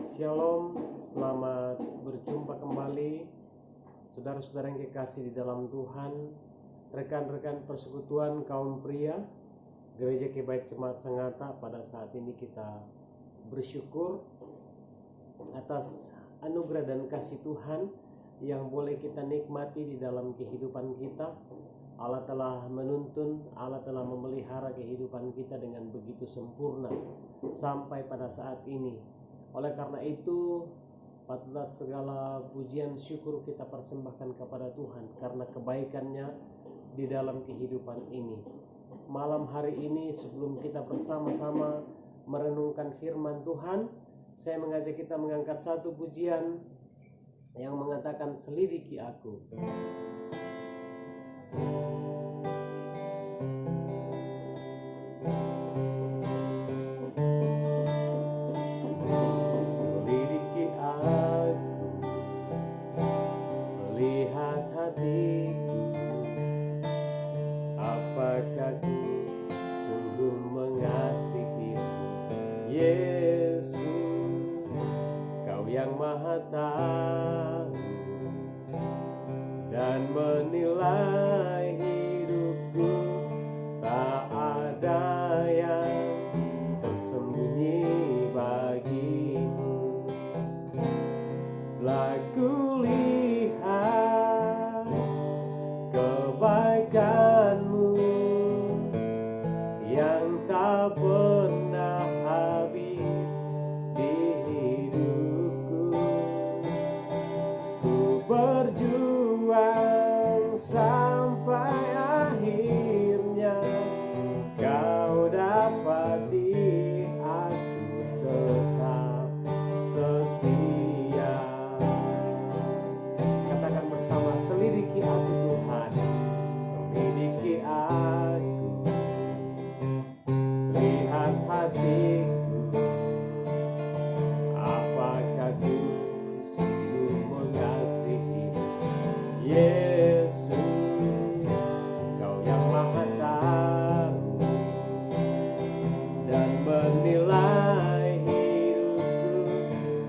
Shalom, selamat berjumpa kembali saudara-saudara yang kekasih di dalam Tuhan, rekan-rekan persekutuan kaum pria Gereja Kebait Jemaat Sangatta. Pada saat ini kita bersyukur atas anugerah dan kasih Tuhan yang boleh kita nikmati di dalam kehidupan kita. Allah telah menuntun, Allah telah memelihara kehidupan kita dengan begitu sempurna sampai pada saat ini. Oleh karena itu, patutlah segala pujian syukur kita persembahkan kepada Tuhan karena kebaikannya di dalam kehidupan ini. Malam hari ini sebelum kita bersama-sama merenungkan firman Tuhan, saya mengajak kita mengangkat satu pujian yang mengatakan selidiki aku. Dan menilai hidupku, tak ada yang tersembunyi bagimu. Telah kulihat kebaikanmu yang tak pernah habis di hidupku. Ku berjuang sampai akhirnya kau dapati aku tetap setia. Katakan bersama, selidiki aku Tuhan, selidiki aku, lihat hatiku, apakah ku sungguh mengasihi Yesus. Kau yang Maha Tahu dan menilai hidupku,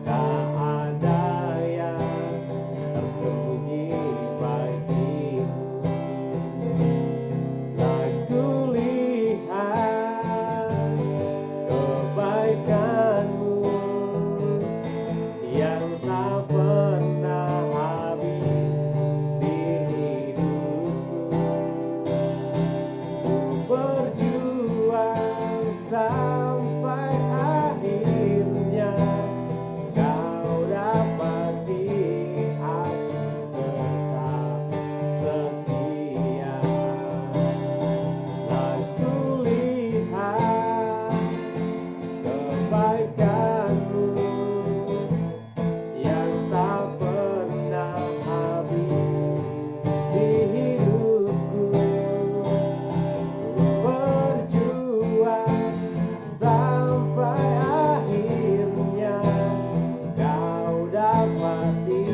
tak ada yang tersembunyi bagimu. Telah kulihat kebaikanmu yang tak pernah habis di hidupku. Ku berjuang sampai akhirnya kau dapati aku tetap setia. Telah kulihat kebaikanmu yang tak pernah habis di hidupku. Ku berjuang sampai akhirnya kau dapati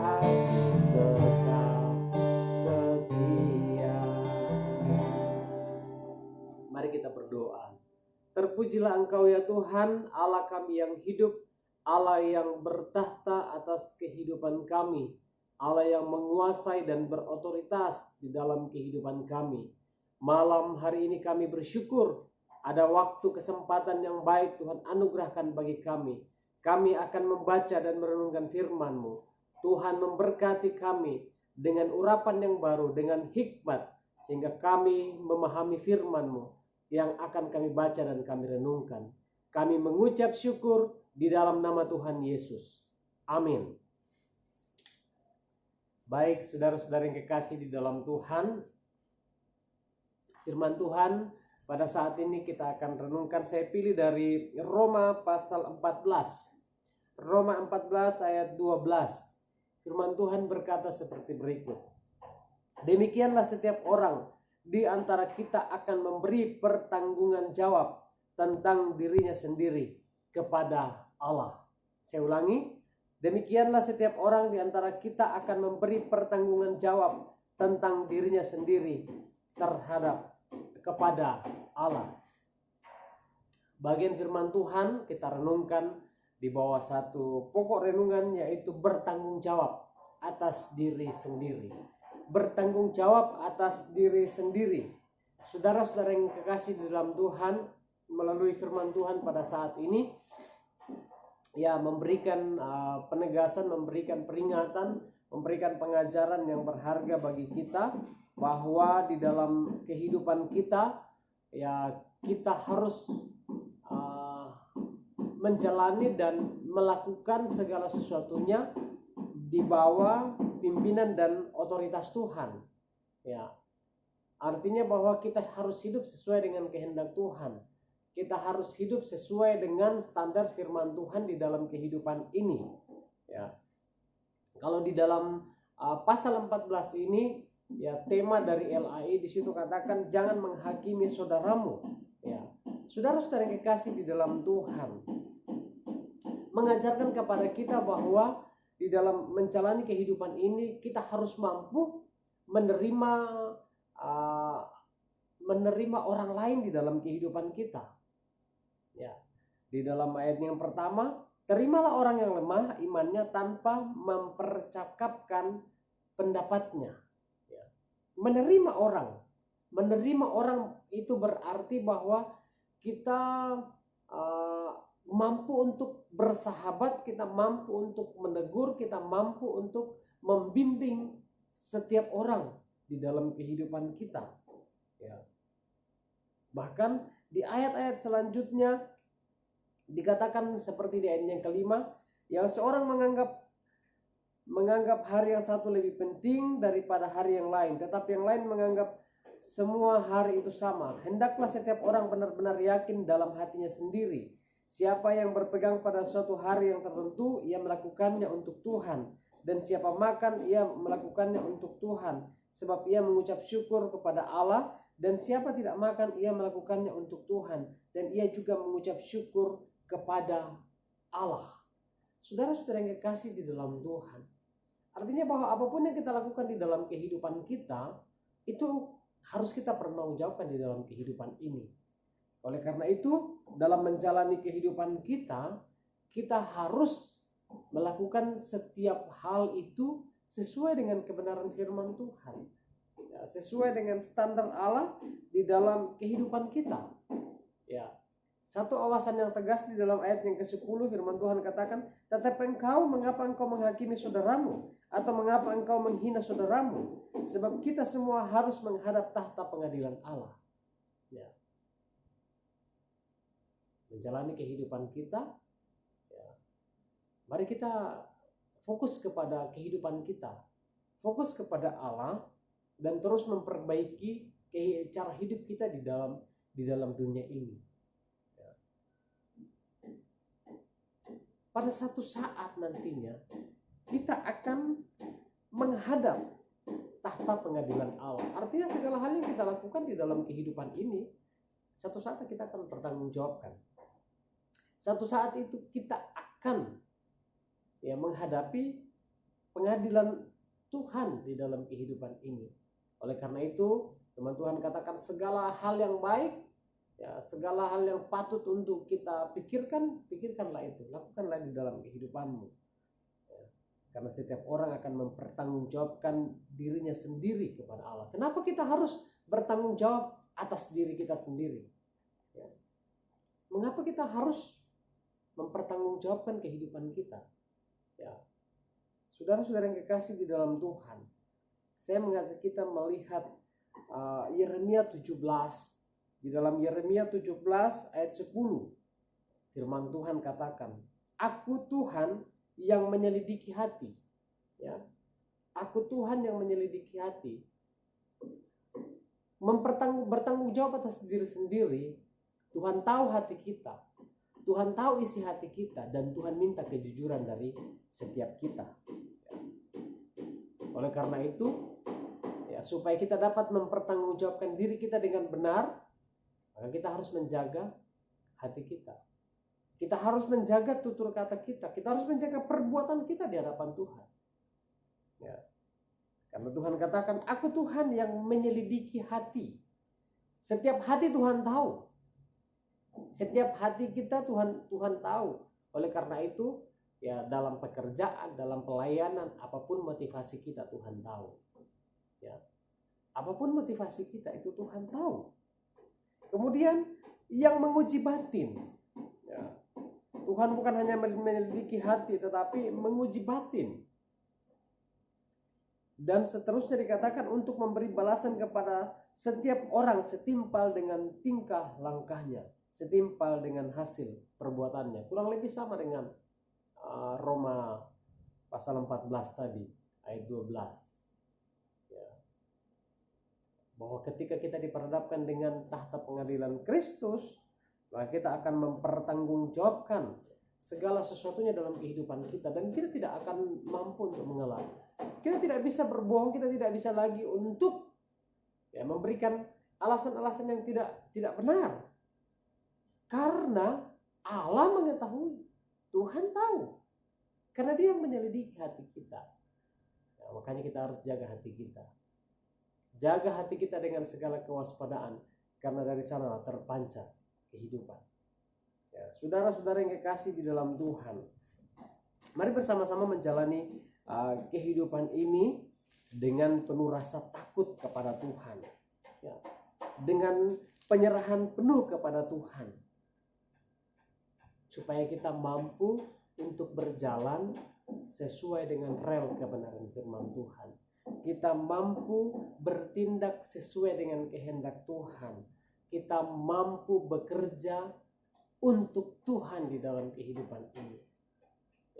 aku tetap setia. Mari kita berdoa. Terpujilah Engkau ya Tuhan, Allah kami yang hidup, Allah yang bertahta atas kehidupan kami, Allah yang menguasai dan berotoritas di dalam kehidupan kami. Malam hari ini kami bersyukur ada waktu kesempatan yang baik Tuhan anugerahkan bagi kami. Kami akan membaca dan merenungkan firman-Mu. Tuhan memberkati kami dengan urapan yang baru, dengan hikmat, sehingga kami memahami firman-Mu yang akan kami baca dan kami renungkan. Kami mengucap syukur di dalam nama Tuhan Yesus. Amin. Baik, saudara-saudara yang kekasih di dalam Tuhan, firman Tuhan pada saat ini kita akan renungkan. Saya pilih dari Roma pasal 14. Roma 14 ayat 12. Firman Tuhan berkata seperti berikut. Demikianlah setiap orang di antara kita akan memberi pertanggungan jawab tentang dirinya sendiri kepada Allah. Saya ulangi, demikianlah setiap orang di antara kita akan memberi pertanggungan jawab tentang dirinya sendiri terhadap kepada Allah. Bagian firman Tuhan kita renungkan di bawah satu pokok renungan, yaitu bertanggung jawab atas diri sendiri. Bertanggung jawab atas diri sendiri. Saudara-saudara yang kekasih di dalam Tuhan, melalui firman Tuhan pada saat ini, ya, memberikan penegasan, memberikan peringatan, memberikan pengajaran yang berharga bagi kita, bahwa di dalam kehidupan kita, ya, kita harus menjalani dan melakukan segala sesuatunya di bawah pimpinan dan otoritas Tuhan. Ya, artinya bahwa kita harus hidup sesuai dengan kehendak Tuhan. Kita harus hidup sesuai dengan standar firman Tuhan di dalam kehidupan ini. Ya, kalau di dalam pasal 14 ini, ya, tema dari LAI di situ katakan jangan menghakimi saudaramu. Ya, saudara-saudara yang kekasih di dalam Tuhan, mengajarkan kepada kita bahwa di dalam menjalani kehidupan ini kita harus mampu menerima orang lain di dalam kehidupan kita. Ya, di dalam ayat yang pertama, terimalah orang yang lemah imannya tanpa mempercakapkan pendapatnya. Ya. Menerima orang itu berarti bahwa kita mampu untuk bersahabat, kita mampu untuk menegur, kita mampu untuk membimbing setiap orang di dalam kehidupan kita. Ya. Bahkan di ayat-ayat selanjutnya dikatakan seperti di ayat yang kelima, yang seorang menganggap hari yang satu lebih penting daripada hari yang lain, tetapi yang lain menganggap semua hari itu sama. Hendaklah setiap orang benar-benar yakin dalam hatinya sendiri. Siapa yang berpegang pada suatu hari yang tertentu, ia melakukannya untuk Tuhan. Dan siapa makan, ia melakukannya untuk Tuhan, sebab ia mengucap syukur kepada Allah. Dan siapa tidak makan, ia melakukannya untuk Tuhan, dan ia juga mengucap syukur kepada Allah. Saudara-saudara yang kekasih di dalam Tuhan, artinya bahwa apapun yang kita lakukan di dalam kehidupan kita, itu harus kita pertanggungjawabkan di dalam kehidupan ini. Oleh karena itu, dalam menjalani kehidupan kita, kita harus melakukan setiap hal itu sesuai dengan kebenaran firman Tuhan, ya, sesuai dengan standar Allah di dalam kehidupan kita. Ya, satu awasan yang tegas di dalam ayat yang ke-10, firman Tuhan katakan, tetapi mengapa engkau menghakimi saudaramu, atau mengapa engkau menghina saudaramu, sebab kita semua harus menghadap tahta pengadilan Allah. Ya. Menjalani kehidupan kita, ya, mari kita fokus kepada kehidupan kita, fokus kepada Allah, dan terus memperbaiki cara hidup kita di dalam dunia ini. Ya. Pada satu saat nantinya kita akan menghadap tahta pengadilan Allah. Artinya segala hal yang kita lakukan di dalam kehidupan ini, satu saat kita akan bertanggungjawabkan. Satu saat itu kita akan, ya, menghadapi pengadilan Tuhan di dalam kehidupan ini. Oleh karena itu, teman Tuhan katakan segala hal yang baik, ya, segala hal yang patut untuk kita pikirkanlah itu, lakukanlah di dalam kehidupanmu. Ya, karena setiap orang akan mempertanggungjawabkan dirinya sendiri kepada Allah. Kenapa kita harus bertanggung jawab atas diri kita sendiri? Ya. Mengapa kita harus mempertanggungjawabkan kehidupan kita? Ya. Saudara-saudara yang kekasih di dalam Tuhan, saya mengajak kita melihat Yeremia 17. Di dalam Yeremia 17 ayat 10, firman Tuhan katakan, Aku Tuhan yang menyelidiki hati. Ya. Aku Tuhan yang menyelidiki hati. Bertanggung jawab atas diri sendiri. Tuhan tahu hati kita. Tuhan tahu isi hati kita, dan Tuhan minta kejujuran dari setiap kita. Oleh karena itu, ya, supaya kita dapat mempertanggungjawabkan diri kita dengan benar, maka kita harus menjaga hati kita. Kita harus menjaga tutur kata kita. Kita harus menjaga perbuatan kita di hadapan Tuhan. Ya. Karena Tuhan katakan, Aku Tuhan yang menyelidiki hati. Setiap hati Tuhan tahu. Setiap hati kita Tuhan tahu. Oleh karena itu, ya dalam pekerjaan, dalam pelayanan, apapun motivasi kita Tuhan tahu. Ya. Apapun motivasi kita itu Tuhan tahu. Kemudian yang menguji batin. Ya. Tuhan bukan hanya menyelidiki hati tetapi menguji batin. Dan seterusnya dikatakan untuk memberi balasan kepada setiap orang setimpal dengan tingkah langkahnya, setimpal dengan hasil perbuatannya. Kurang lebih sama dengan Roma pasal 14 tadi, ayat 12. Ya. Bahwa ketika kita diperhadapkan dengan tahta pengadilan Kristus, maka kita akan mempertanggungjawabkan segala sesuatunya dalam kehidupan kita. Dan kita tidak akan mampu untuk mengelak. Kita tidak bisa berbohong, kita tidak bisa lagi untuk memberikan alasan-alasan yang tidak benar. Karena Allah mengetahui, Tuhan tahu. Karena Dia yang menyelidiki hati kita. Ya, makanya kita harus jaga hati kita. Jaga hati kita dengan segala kewaspadaan. Karena dari sana terpancar kehidupan. Ya, saudara-saudara yang kekasih di dalam Tuhan, mari bersama-sama menjalani kehidupan ini dengan penuh rasa takut kepada Tuhan, ya, dengan penyerahan penuh kepada Tuhan, supaya kita mampu untuk berjalan sesuai dengan rel kebenaran firman Tuhan. Kita mampu bertindak sesuai dengan kehendak Tuhan. Kita mampu bekerja untuk Tuhan di dalam kehidupan ini.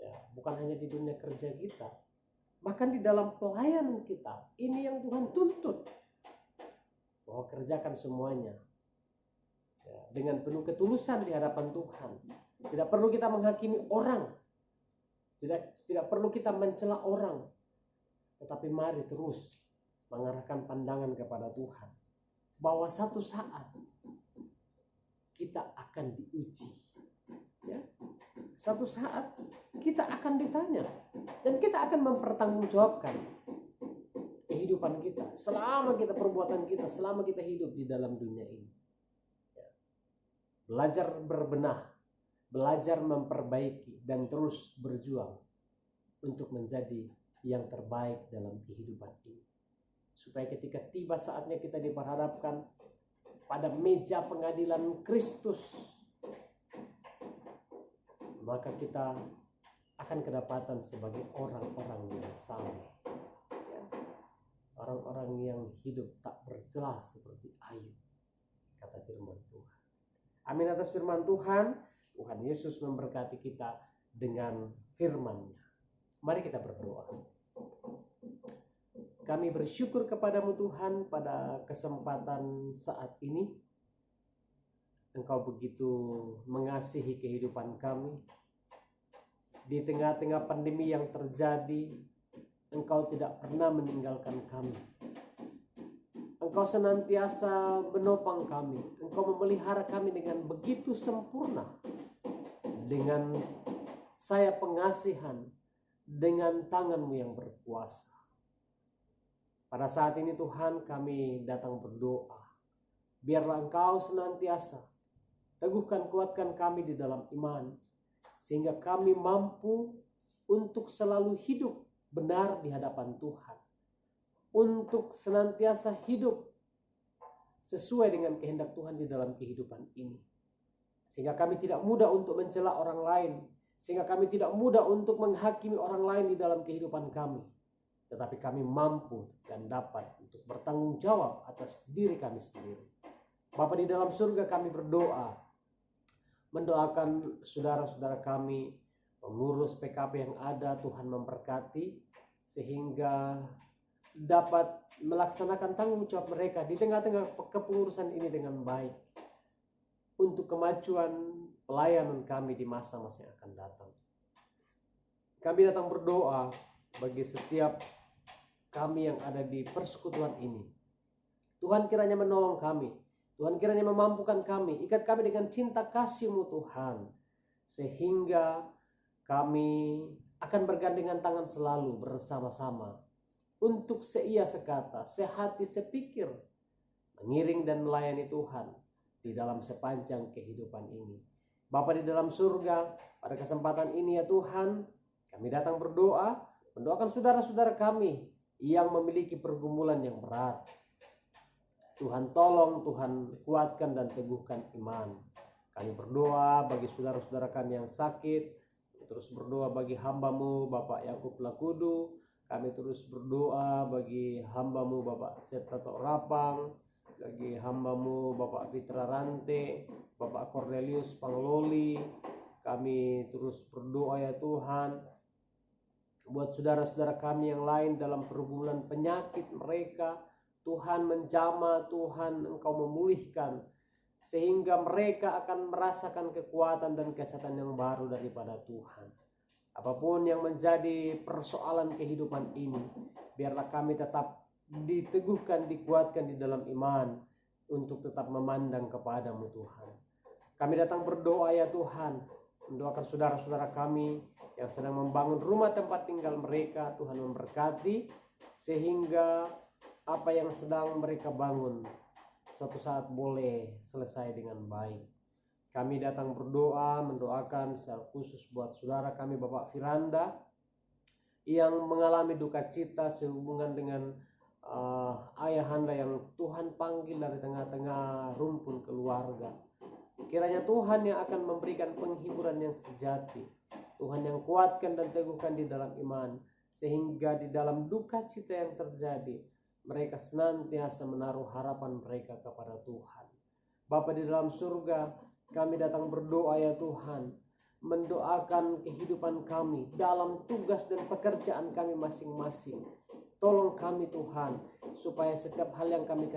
Ya, bukan hanya di dunia kerja kita, bahkan di dalam pelayanan kita. Ini yang Tuhan tuntut, bahwa kerjakan semuanya ya, dengan penuh ketulusan di hadapan Tuhan. Tidak perlu kita menghakimi orang, tidak perlu kita mencela orang, tetapi mari terus mengarahkan pandangan kepada Tuhan, bahwa satu saat kita akan diuji. Ya. Satu saat kita akan ditanya dan kita akan mempertanggungjawabkan kehidupan kita, selama kita perbuatan kita, selama kita hidup di dalam dunia ini. Ya. Belajar berbenah, belajar memperbaiki dan terus berjuang untuk menjadi yang terbaik dalam kehidupan ini. Supaya ketika tiba saatnya kita diperhadapkan pada meja pengadilan Kristus, maka kita akan kedapatan sebagai orang-orang yang saleh, ya. Orang-orang yang hidup tak bercelah seperti Ayub, kata firman Tuhan. Amin atas firman Tuhan. Tuhan Yesus memberkati kita dengan firman-Nya. Mari kita berdoa. Kami bersyukur kepadamu Tuhan pada kesempatan saat ini. Engkau begitu mengasihi kehidupan kami. Di tengah-tengah pandemi yang terjadi, Engkau tidak pernah meninggalkan kami. Engkau senantiasa menopang kami. Engkau memelihara kami dengan begitu sempurna. Dengan sayap pengasihan, dengan tangan-Mu yang berkuasa. Pada saat ini Tuhan, kami datang berdoa. Biarlah Engkau senantiasa teguhkan, kuatkan kami di dalam iman, sehingga kami mampu untuk selalu hidup benar di hadapan Tuhan, untuk senantiasa hidup sesuai dengan kehendak Tuhan di dalam kehidupan ini, sehingga kami tidak mudah untuk mencela orang lain, sehingga kami tidak mudah untuk menghakimi orang lain di dalam kehidupan kami, tetapi kami mampu dan dapat untuk bertanggung jawab atas diri kami sendiri. Bapa di dalam surga, kami berdoa, mendoakan saudara-saudara kami, pengurus PKP yang ada, Tuhan memberkati, sehingga dapat melaksanakan tanggung jawab mereka di tengah-tengah kepengurusan ini dengan baik, untuk kemajuan pelayanan kami di masa-masa yang akan datang. Kami datang berdoa bagi setiap kami yang ada di persekutuan ini. Tuhan kiranya menolong kami. Tuhan kiranya memampukan kami, ikat kami dengan cinta kasih-Mu Tuhan, sehingga kami akan bergandengan tangan selalu bersama-sama untuk seia sekata, sehati sepikir, mengiring dan melayani Tuhan di dalam sepanjang kehidupan ini. Bapa di dalam surga, pada kesempatan ini ya Tuhan, kami datang berdoa, mendoakan saudara-saudara kami yang memiliki pergumulan yang berat. Tuhan tolong, Tuhan kuatkan dan teguhkan iman. Kami berdoa bagi saudara-saudara kami yang sakit, terus berdoa bagi hamba-Mu Bapak Yakub Lakudu, kami terus berdoa bagi hamba-Mu Bapak Setato Rapang, bagi hamba-Mu Bapak Fitra Rante, Bapak Cornelius Pangloli. Kami terus berdoa ya Tuhan buat saudara-saudara kami yang lain dalam pergumulan penyakit mereka. Tuhan menjamah, Tuhan Engkau memulihkan, sehingga mereka akan merasakan kekuatan dan kesehatan yang baru daripada Tuhan. Apapun yang menjadi persoalan kehidupan ini, biarlah kami tetap diteguhkan, dikuatkan di dalam iman untuk tetap memandang kepadamu Tuhan. Kami datang berdoa ya Tuhan, mendoakan saudara-saudara kami yang sedang membangun rumah tempat tinggal mereka. Tuhan memberkati sehingga apa yang sedang mereka bangun suatu saat boleh selesai dengan baik. Kami datang berdoa, mendoakan secara khusus buat saudara kami Bapak Firanda yang mengalami duka cita sehubungan dengan ayahanda yang Tuhan panggil dari tengah-tengah rumpun keluarga. Kiranya Tuhan yang akan memberikan penghiburan yang sejati, Tuhan yang kuatkan dan teguhkan di dalam iman, sehingga di dalam duka cita yang terjadi, mereka senantiasa menaruh harapan mereka kepada Tuhan. Bapa di dalam surga, kami datang berdoa ya Tuhan, mendoakan kehidupan kami dalam tugas dan pekerjaan kami masing-masing. Tolong kami Tuhan, supaya setiap hal yang kami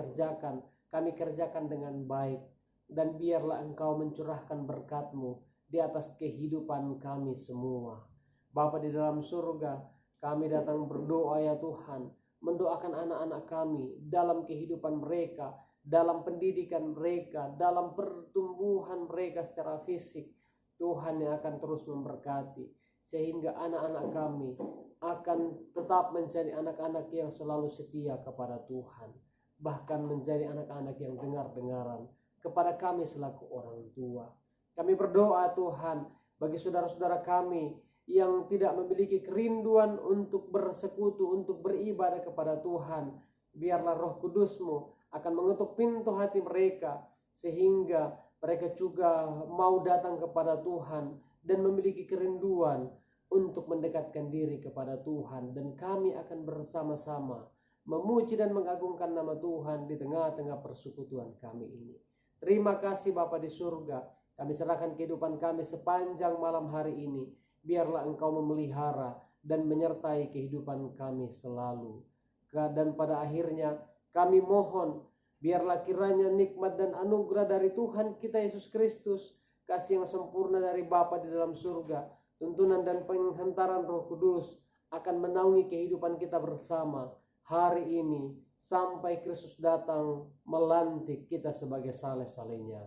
kerjakan dengan baik. Dan biarlah Engkau mencurahkan berkat-Mu di atas kehidupan kami semua. Bapa di dalam surga, kami datang berdoa ya Tuhan, mendoakan anak-anak kami dalam kehidupan mereka, dalam pendidikan mereka, dalam pertumbuhan mereka secara fisik. Tuhan yang akan terus memberkati, sehingga anak-anak kami akan tetap menjadi anak-anak yang selalu setia kepada Tuhan, bahkan menjadi anak-anak yang dengar-dengaran kepada kami selaku orang tua. Kami berdoa Tuhan bagi saudara-saudara kami yang tidak memiliki kerinduan untuk bersekutu, untuk beribadah kepada Tuhan. Biarlah Roh Kudus-Mu akan mengetuk pintu hati mereka, sehingga mereka juga mau datang kepada Tuhan dan memiliki kerinduan untuk mendekatkan diri kepada Tuhan. Dan kami akan bersama-sama memuji dan mengagungkan nama Tuhan di tengah-tengah persekutuan kami ini. Terima kasih Bapa di surga, kami serahkan kehidupan kami sepanjang malam hari ini. Biarlah Engkau memelihara dan menyertai kehidupan kami selalu. Dan pada akhirnya kami mohon, biarlah kiranya nikmat dan anugerah dari Tuhan kita Yesus Kristus, kasih yang sempurna dari Bapa di dalam surga, tuntunan dan penghantaran Roh Kudus akan menaungi kehidupan kita bersama hari ini sampai Kristus datang melantik kita sebagai saleh-salehnya.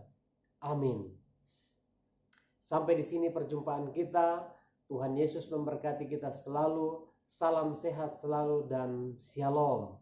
Amin. Sampai di sini perjumpaan kita. Tuhan Yesus memberkati kita selalu. Salam sehat selalu dan shalom.